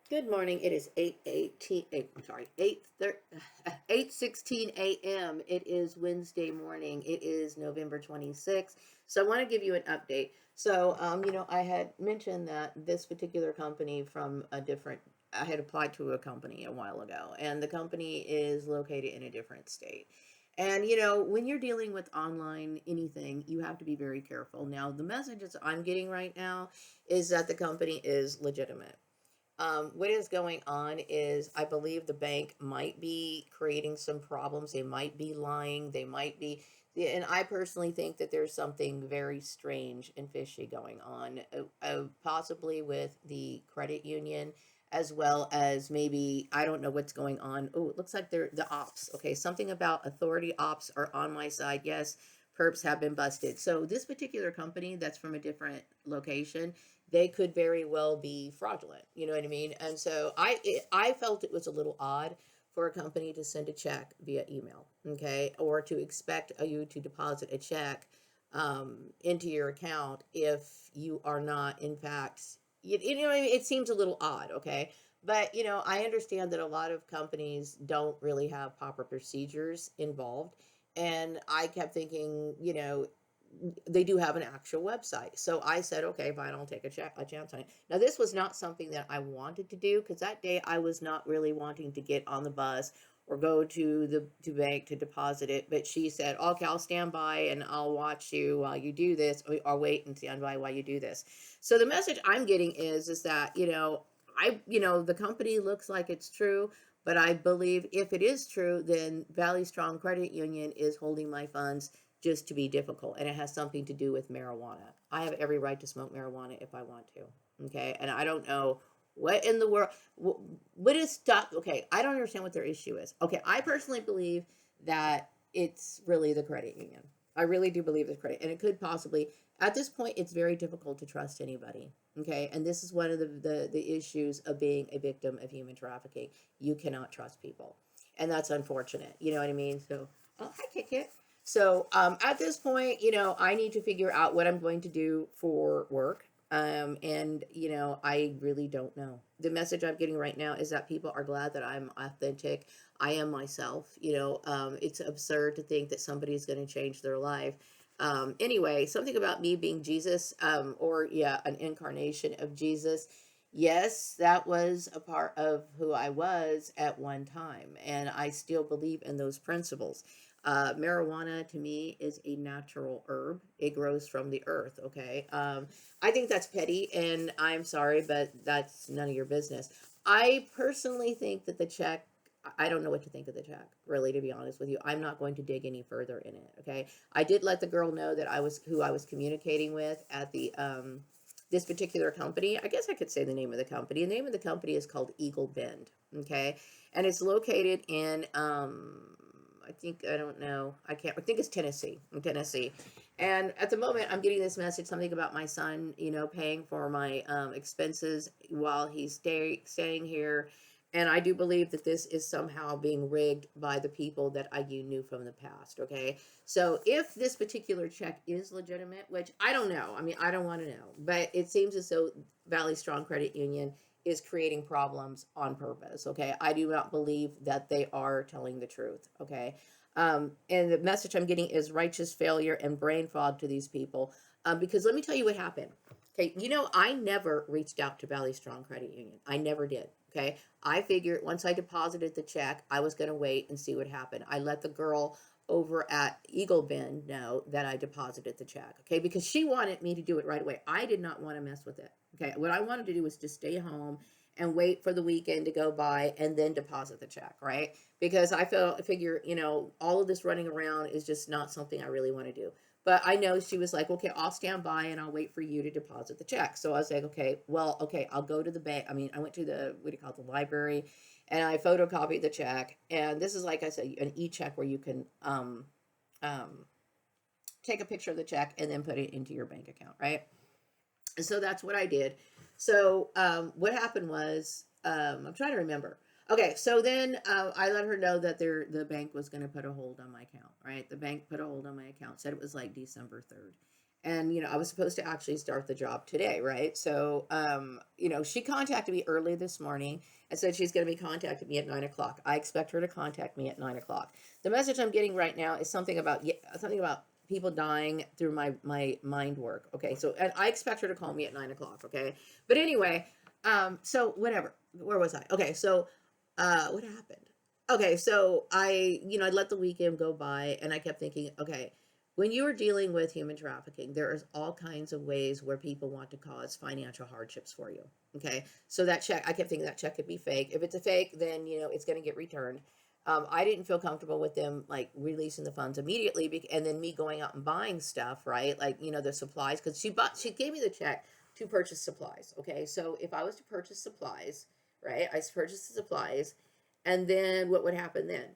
Good morning. It is 8:18. I'm sorry, 8:16 a.m. It is Wednesday morning. It is November 26th. So I want to give you an update. So, I had mentioned that this particular company from a different, I had applied to a company a while ago, and the company is located in a different state. And, when you're dealing with online anything, you have to be very careful. Now, the messages I'm getting right now is that the company is legitimate. What is going on is I believe the bank might be creating some problems. They might be lying. They might be, yeah, and I personally think that there's something very strange and fishy going on, possibly with the credit union, as well as maybe, I don't know what's going on. Oh, it looks like they're the ops. Okay, something about authority ops are on my side. Yes, perps have been busted. So this particular company that's from a different location, they could very well be fraudulent. You know what I mean? And so I felt it was a little odd for a company to send a check via email, okay, or to expect you to deposit a check into your account if you are not, in fact, you know what I mean? It seems a little odd, okay. But I understand that a lot of companies don't really have proper procedures involved, and I kept thinking, they do have an actual website. So I said, okay, fine, I'll take a chance on it. Now, this was not something that I wanted to do because that day I was not really wanting to get on the bus or go to the bank to deposit it. But she said, okay, I'll stand by and I'll watch you while you do this, or wait and stand by while you do this. So the message I'm getting is that, the company looks like it's true, but I believe if it is true, then Valley Strong Credit Union is holding my funds just to be difficult, and it has something to do with marijuana. I have every right to smoke marijuana if I want to. Okay, and I don't know what in the world, what is stuck. Okay, I don't understand what their issue is. Okay, I personally believe that it's really the credit union. I really do believe it's credit, and it could possibly, at this point, it's very difficult to trust anybody. Okay, and this is one of the issues of being a victim of human trafficking. You cannot trust people, and that's unfortunate. You know what I mean? So, oh, hi, Kit Kit. So at this point, I need to figure out what I'm going to do for work. And, I really don't know. The message I'm getting right now is that people are glad that I'm authentic. I am myself. It's absurd to think that somebody is going to change their life. Anyway, something about me being Jesus, or yeah, an incarnation of Jesus. Yes, that was a part of who I was at one time, and I still believe in those principles. Marijuana to me is a natural herb. It grows from the earth. Okay. I think that's petty, and I'm sorry, but that's none of your business. I personally think that the check. I don't know what to think of the check, really, to be honest with you. I'm not going to dig any further in it. Okay. I did let the girl know that I was who I was communicating with at the this particular company. I guess I could say the name of the company. The name of the company is called Eagle Bend. Okay, and it's located in I think, I don't know. I think it's Tennessee. In Tennessee. And at the moment, I'm getting this message, something about my son, paying for my expenses while he's staying here. And I do believe that this is somehow being rigged by the people that I knew from the past. Okay. So if this particular check is legitimate, which I don't know, I mean, I don't want to know, but it seems as though Valley Strong Credit Union is creating problems on purpose. Okay. I do not believe that they are telling the truth. Okay. And the message I'm getting is righteous failure and brain fog to these people. Because let me tell you what happened. Okay. I never reached out to Valley Strong Credit Union. I never did. Okay. I figured once I deposited the check, I was going to wait and see what happened. I let the girl over at Eagle Bend know that I deposited the check. Okay. Because she wanted me to do it right away. I did not want to mess with it. Okay, what I wanted to do was just stay home and wait for the weekend to go by and then deposit the check, right? Because figure, all of this running around is just not something I really want to do. But I know she was like, okay, I'll stand by and I'll wait for you to deposit the check. So I was like, okay, well, okay, I'll go to the bank. I mean, I went to the, what do you call it, the library, and I photocopied the check. And this is, like I said, an e-check where you can um, take a picture of the check and then put it into your bank account, right? And so that's what I did. So what happened was, I'm trying to remember. Okay, so then I let her know that the bank was going to put a hold on my account, right? The bank put a hold on my account, said it was like December 3rd. And, I was supposed to actually start the job today, right? So, she contacted me early this morning and said she's going to be contacting me at 9 o'clock. I expect her to contact me at 9 o'clock. The message I'm getting right now is something about people dying through my mind work. Okay. So, and I expect her to call me at 9 o'clock. Okay. But anyway, so whatever, where was I? Okay. So, what happened? Okay. So I let the weekend go by and I kept thinking, okay, when you are dealing with human trafficking, there is all kinds of ways where people want to cause financial hardships for you. Okay. So that check, I kept thinking that check could be fake. If it's a fake, then, it's going to get returned. I didn't feel comfortable with them like releasing the funds immediately, and then me going out and buying stuff, right? Like, the supplies, because she gave me the check to purchase supplies. Okay. So if I was to purchase supplies, right, I purchased the supplies, and then what would happen then?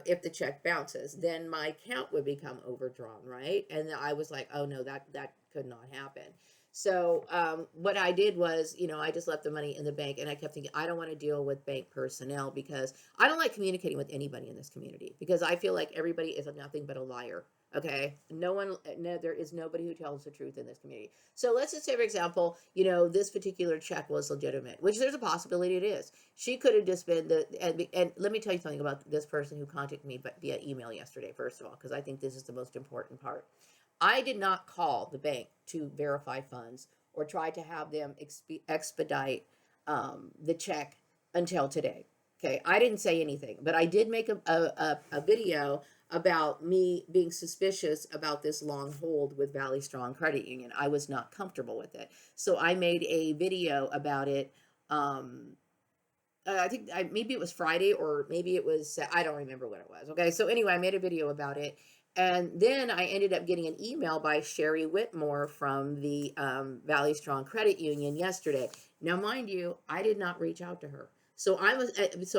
If the check bounces, then my account would become overdrawn, right? And I was like, oh no, that could not happen. So what I did was, I just left the money in the bank, and I kept thinking, I don't want to deal with bank personnel because I don't like communicating with anybody in this community because I feel like everybody is nothing but a liar. Okay, no, there is nobody who tells the truth in this community. So let's just say, for example, this particular check was legitimate, which there's a possibility it is. She could have just been and let me tell you something about this person who contacted me via email yesterday, first of all, because I think this is the most important part. I did not call the bank to verify funds or try to have them expedite the check until today. Okay, I didn't say anything, but I did make a video about me being suspicious about this long hold with Valley Strong Credit Union. I was not comfortable with it. So I made a video about it. I think maybe it was Friday or maybe it was, I don't remember what it was. Okay. So anyway, I made a video about it. And then I ended up getting an email by Chei Whitmore from the Valley Strong Credit Union yesterday. Now, mind you, I did not reach out to her. So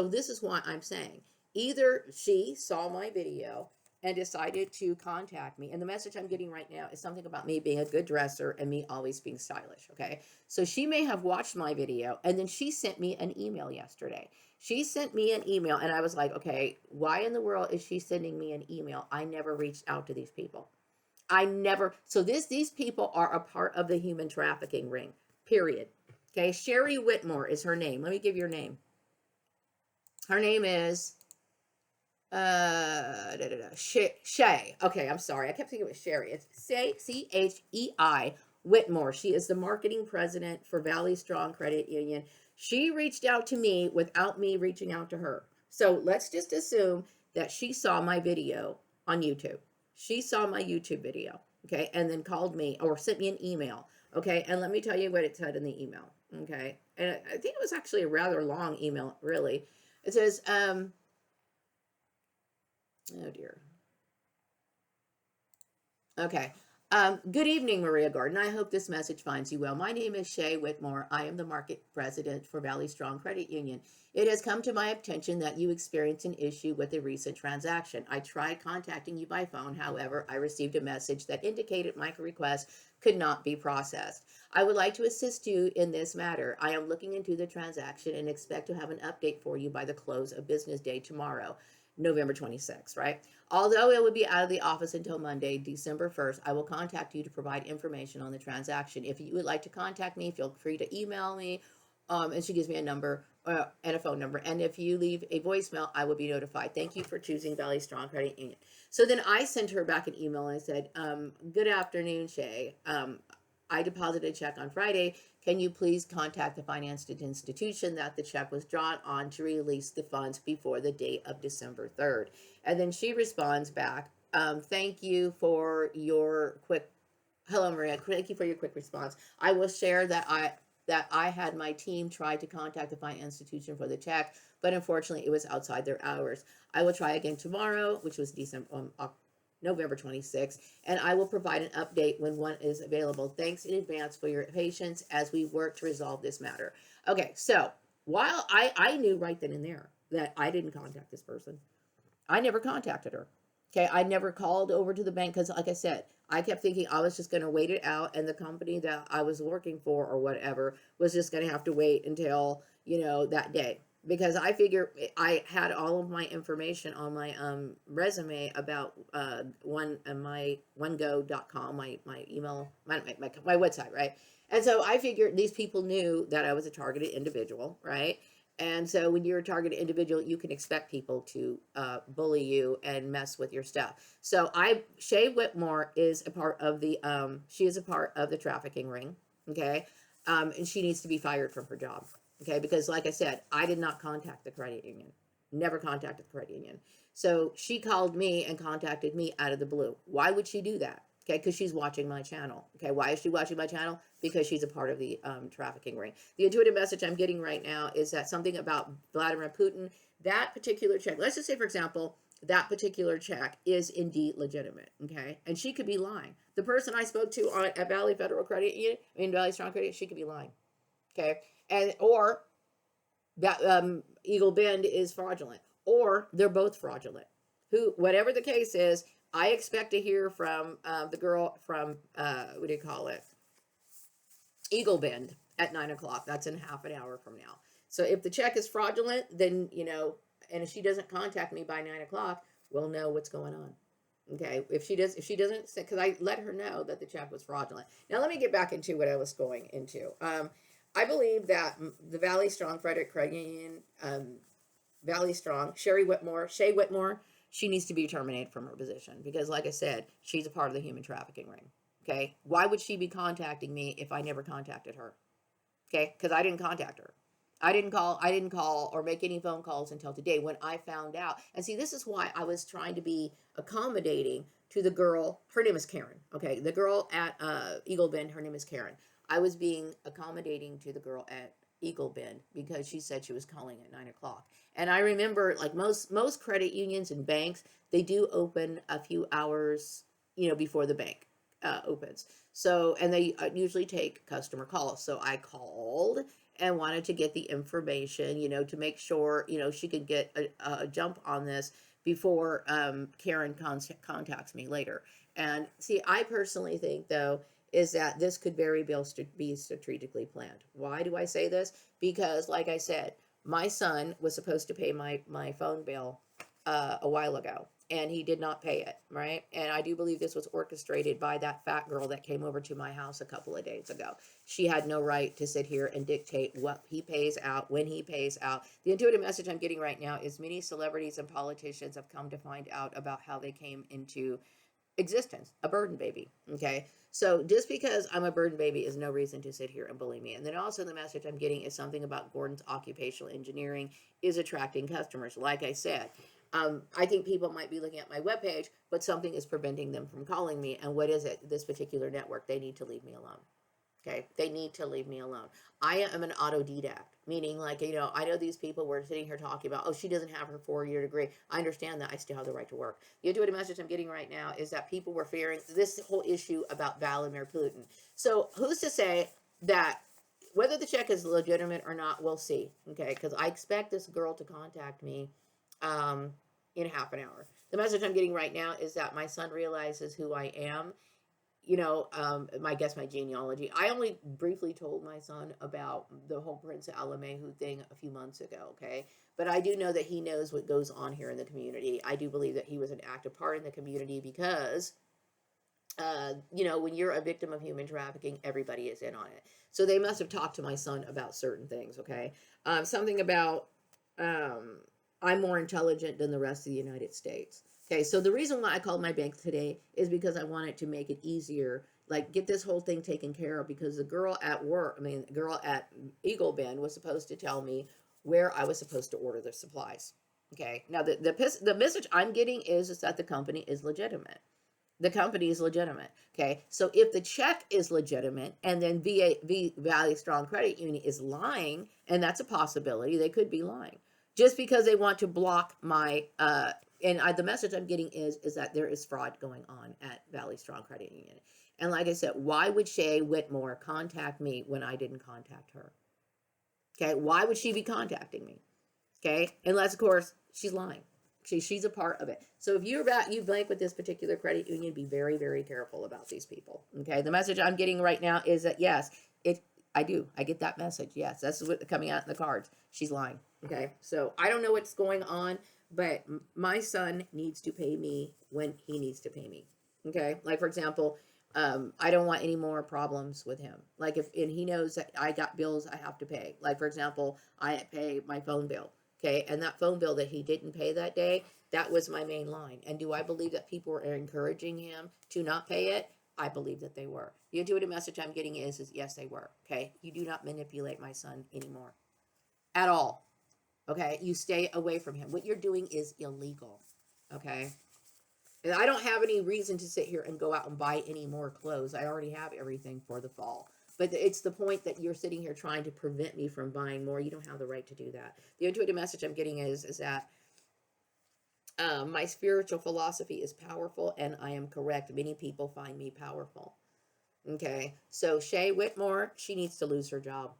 this is what I'm saying. Either she saw my video and decided to contact me. And the message I'm getting right now is something about me being a good dresser and me always being stylish. Okay. So she may have watched my video and then she sent me an email yesterday. She sent me an email and I was like, okay, why in the world is she sending me an email? I never reached out to these people. I never. So these people are a part of the human trafficking ring, period. Okay. Chei Whitmore is her name. Let me give you her name. Her name is Chei. Okay, I'm sorry. I kept thinking it was Sherry. It's Chei Whitmore. She is the marketing president for Valley Strong Credit Union. She reached out to me without me reaching out to her. So let's just assume that she saw my video on YouTube. She saw my YouTube video, okay, and then called me or sent me an email, okay, and let me tell you what it said in the email, okay, and I think it was actually a rather long email, really. It says, oh dear. Okay. Good evening, Maria Garden. I hope this message finds you well. My name is Chei Whitmore. I am the market president for Valley Strong Credit Union. It has come to my attention that you experienced an issue with a recent transaction. I tried contacting you by phone. However, I received a message that indicated my request could not be processed. I would like to assist you in this matter. I am looking into the transaction and expect to have an update for you by the close of business day tomorrow, November 26th, right? Although it would be out of the office until Monday, December 1st, I will contact you to provide information on the transaction. If you would like to contact me, feel free to email me. And she gives me a number and a phone number. And if you leave a voicemail, I will be notified. Thank you for choosing Valley Strong Credit Union. So then I sent her back an email and I said, good afternoon, Chei. I deposited a check on Friday. Can you please contact the financial institution that the check was drawn on to release the funds before the date of December 3rd? And then she responds back, thank you for your quick, hello Maria, thank you for your quick response. I will share that I had my team try to contact the finance institution for the check, but unfortunately it was outside their hours. I will try again tomorrow, which was November 26th, and I will provide an update when one is available. Thanks in advance for your patience as we work to resolve this matter. Okay, so while I knew right then and there that I didn't contact this person, I never contacted her. Okay, I never called over to the bank because, like I said, I kept thinking I was just going to wait it out, and the company that I was working for or whatever was just going to have to wait until that day. because I figure I had all of my information on my resume about my onego.com, my email, my website, right? And so I figured these people knew that I was a targeted individual, right? And so when you're a targeted individual, you can expect people to bully you and mess with your stuff. So Chei Whitmore is a part of she is a part of the trafficking ring, okay? And she needs to be fired from her job. Okay, because like I said, I did not contact the credit union. Never contacted the credit union. So she called me and contacted me out of the blue. Why would she do that? Okay, because she's watching my channel. Okay, why is she watching my channel? Because she's a part of the trafficking ring. The intuitive message I'm getting right now is that something about Vladimir Putin, that particular check, let's just say, for example, that particular check is indeed legitimate. Okay, and she could be lying. The person I spoke to at Valley Federal Credit Union, in Valley Strong Credit, she could be lying. Okay, and or that Eagle Bend is fraudulent, or they're both fraudulent. Whatever the case is, I expect to hear from the girl from what do you call it, Eagle Bend at 9 o'clock. That's in half an hour from now. So if the check is fraudulent, then and if she doesn't contact me by 9 o'clock, we'll know what's going on. Okay, if she doesn't, because I let her know that the check was fraudulent. Now let me get back into what I was going into. I believe that the Valley Strong Credit Union, Valley Strong, Chei Whitmore, she needs to be terminated from her position because, like I said, she's a part of the human trafficking ring. Okay, why would she be contacting me if I never contacted her? Okay, because I didn't contact her. I didn't call or make any phone calls until today when I found out. And see, this is why I was trying to be accommodating to the girl. Her name is Karen. Okay, the girl at Eagle Bend, her name is Karen. I was being accommodating to the girl at Eagle Bend because she said she was calling at 9 o'clock. And I remember, like most credit unions and banks, they do open a few hours, before the bank opens. So, and they usually take customer calls. So I called and wanted to get the information, to make sure, she could get a jump on this before Karen contacts me later. And see, I personally think, though, is that this could very well be strategically planned. Why do I say this? Because, like I said, my son was supposed to pay my phone bill a while ago, and he did not pay it, right? And I do believe this was orchestrated by that fat girl that came over to my house a couple of days ago. She had no right to sit here and dictate what he pays out, when he pays out. The intuitive message I'm getting right now is many celebrities and politicians have come to find out about how they came into existence, a burden baby. Okay, so just because I'm a burden baby is no reason to sit here and bully me. And then also the message I'm getting is something about Gordon's occupational engineering is attracting customers. Like I said, I think people might be looking at my webpage, but something is preventing them from calling me. And what is it? This particular network, they need to leave me alone. Okay, they need to leave me alone. I am an autodidact, meaning, like, I know these people were sitting here talking about, oh, she doesn't have her 4-year degree. I understand that. I still have the right to work. The intuitive message I'm getting right now is that people were fearing this whole issue about Vladimir Putin. So who's to say that whether the check is legitimate or not, we'll see. Okay, because I expect this girl to contact me in half an hour. The message I'm getting right now is that my son realizes who I am. My genealogy. I only briefly told my son about the whole Prince Alamehu thing a few months ago, okay? But I do know that he knows what goes on here in the community. I do believe that he was an active part in the community because, when you're a victim of human trafficking, everybody is in on it. So they must have talked to my son about certain things, okay? Something about, I'm more intelligent than the rest of the United States. Okay, so the reason why I called my bank today is because I wanted to make it easier, like get this whole thing taken care of, because the girl at Eagle Bend was supposed to tell me where I was supposed to order the supplies. Okay, now the message I'm getting is that the company is legitimate. The company is legitimate. Okay, so if the check is legitimate and then Valley Strong Credit Union is lying, and that's a possibility, they could be lying just because they want to block my the message I'm getting is that there is fraud going on at Valley Strong Credit Union. And like I said, why would Chei Whitmore contact me when I didn't contact her? Okay, why would she be contacting me? Okay, unless of course she's lying. She's a part of it. So if you bank with this particular credit union, be very, very careful about these people. Okay, the message I'm getting right now is that yes, I do. I get that message. Yes, that's what's coming out in the cards. She's lying. Okay, so I don't know what's going on, but my son needs to pay me when he needs to pay me. Okay, like for example, I don't want any more problems with him. Like if and he knows that I got bills I have to pay. Like for example, I pay my phone bill. Okay, and that phone bill that he didn't pay that day, that was my main line. And do I believe that people were encouraging him to not pay it? I believe that they were. The intuitive message I'm getting is yes, they were. Okay, you do not manipulate my son anymore, at all. Okay, you stay away from him. What you're doing is illegal. Okay, and I don't have any reason to sit here and go out and buy any more clothes. I already have everything for the fall. But it's the point that you're sitting here trying to prevent me from buying more. You don't have the right to do that. The intuitive message I'm getting is that my spiritual philosophy is powerful and I am correct. Many people find me powerful. Okay, so Chei Whitmore, she needs to lose her job.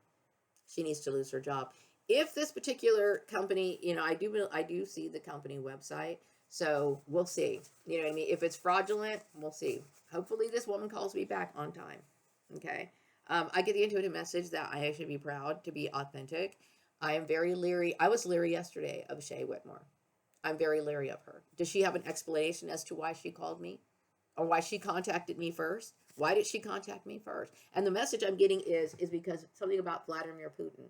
She needs to lose her job. If this particular company, I do see the company website, so we'll see. You know what I mean? If it's fraudulent, we'll see. Hopefully, this woman calls me back on time. Okay. I get the intuitive message that I should be proud to be authentic. I am very leery. I was leery yesterday of Chei Whitmore. I'm very leery of her. Does she have an explanation as to why she called me? Or why she contacted me first? Why did she contact me first? And the message I'm getting is because something about Vladimir Putin.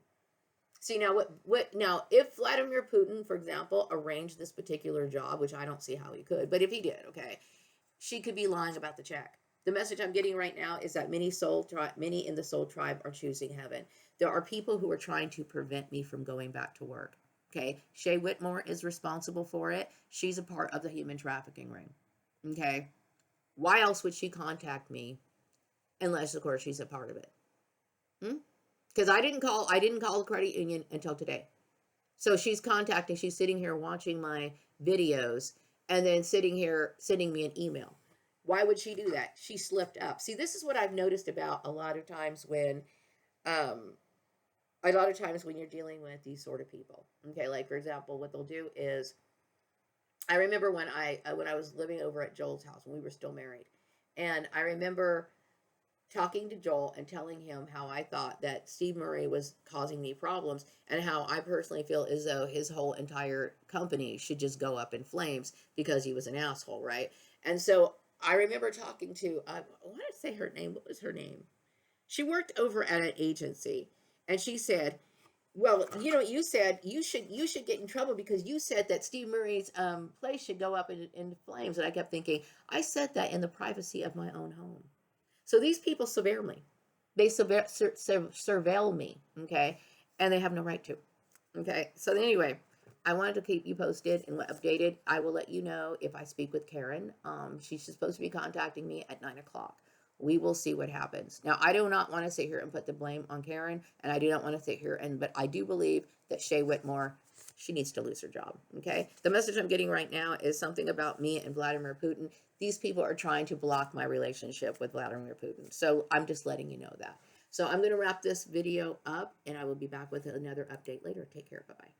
See now what now if Vladimir Putin, for example, arranged this particular job, which I don't see how he could, but if he did, okay, she could be lying about the check. The message I'm getting right now is that many in the soul tribe are choosing heaven. There are people who are trying to prevent me from going back to work. Okay, Chei Whitmore is responsible for it. She's a part of the human trafficking ring. Okay, why else would she contact me unless, of course, she's a part of it? Hmm? Because I didn't call the credit union until today. So she's contacting, she's sitting here watching my videos and then sitting here sending me an email. Why would she do that? She slipped up. See, this is what I've noticed about um a lot of times when you're dealing with these sort of people. Okay, like for example, what they'll do is I remember when I was living over at Joel's house when we were still married. And I remember talking to Joel and telling him how I thought that Steve Murray was causing me problems and how I personally feel as though his whole entire company should just go up in flames because he was an asshole, right? And so I remember talking to, I want to say her name. What was her name? She worked over at an agency and she said, well, you said you should get in trouble because you said that Steve Murray's place should go up in flames. And I kept thinking, I said that in the privacy of my own home. So these people surveil me. They surveil me, okay? And they have no right to. Okay. So anyway, I wanted to keep you posted and updated. I will let you know if I speak with Karen. She's supposed to be contacting me at 9 o'clock. We will see what happens. Now, I do not want to sit here and put the blame on Karen, and I do not want to sit here but I do believe that Chei Whitmore, she needs to lose her job. Okay. The message I'm getting right now is something about me and Vladimir Putin. These people are trying to block my relationship with Vladimir Putin. So I'm just letting you know that. So I'm going to wrap this video up and I will be back with another update later. Take care. Bye bye.